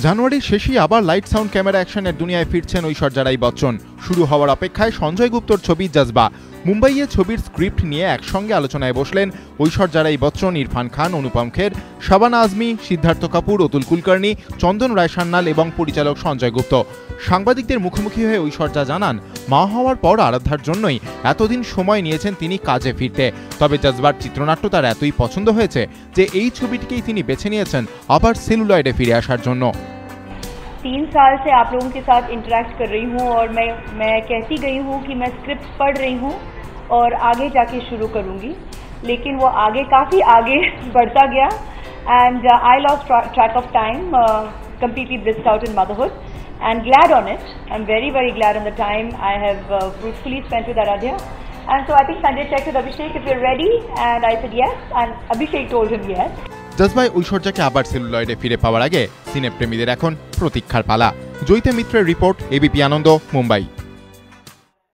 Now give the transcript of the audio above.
জানুয়ারির শেষেই আবার লাইট সাউন্ড ক্যামেরা অ্যাকশনের দুনিয়ায় ফিরছেন ঐশ্বর্যা রাই বচ্চন। শুরু হওয়ার অপেক্ষায় সঞ্জয় গুপ্তর ছবি জজবা। মুম্বাইয়ে ছবির স্ক্রিপ্ট নিয়ে একসঙ্গে আলোচনায় বসলেন ঐশ্বর্যা রাই বচ্চন, ইরফান খান, অনুপম খের, শাবানা আজমি, সিদ্ধার্থ কাপুর, অতুল কুলকার্নি, চন্দন রায় সান্যাল এবং পরিচালক সঞ্জয় গুপ্ত। সাংবাদিকদের মুখোমুখি হয়ে ঐশ্বর্যা জানান, মা হওয়ার পর আরাধ্যার জন্যই এতদিন সময় নিয়েছেন তিনি কাজে ফিরতে। তবে জজবার চিত্রনাট্য তার এতই পছন্দ হয়েছে যে এই ছবিটিকেই তিনি বেছে নিয়েছেন আবার সেলুলয়েডে ফিরে আসার জন্য। 3 साल से आप लोगों के साथ इंटरेक्ट कर रही हूँ और मैं कहती गई हूँ कि मैं स्क्रिप्ट पढ़ रही हूँ और आगे जाके शुरू करूँगी, लेकिन वो काफ़ी आगे बढ़ता गया and I lost track of time, completely blissed out in motherhood and glad on it. I'm very glad on the time I have fruitfully spent with Aradhya. And so I think Sanjay checked with Abhishek if you're ready, and I said yes, and Abhishek told him yes. জজবায় ঐশ্বর্যাকে আবার সেলুলয়েডে ফিরে পাওয়ার আগে সিনেপ্রেমীদের এখন প্রতীক্ষার পালা। জয়িতা মিত্রের report, ABP আনন্দ, মুম্বাই।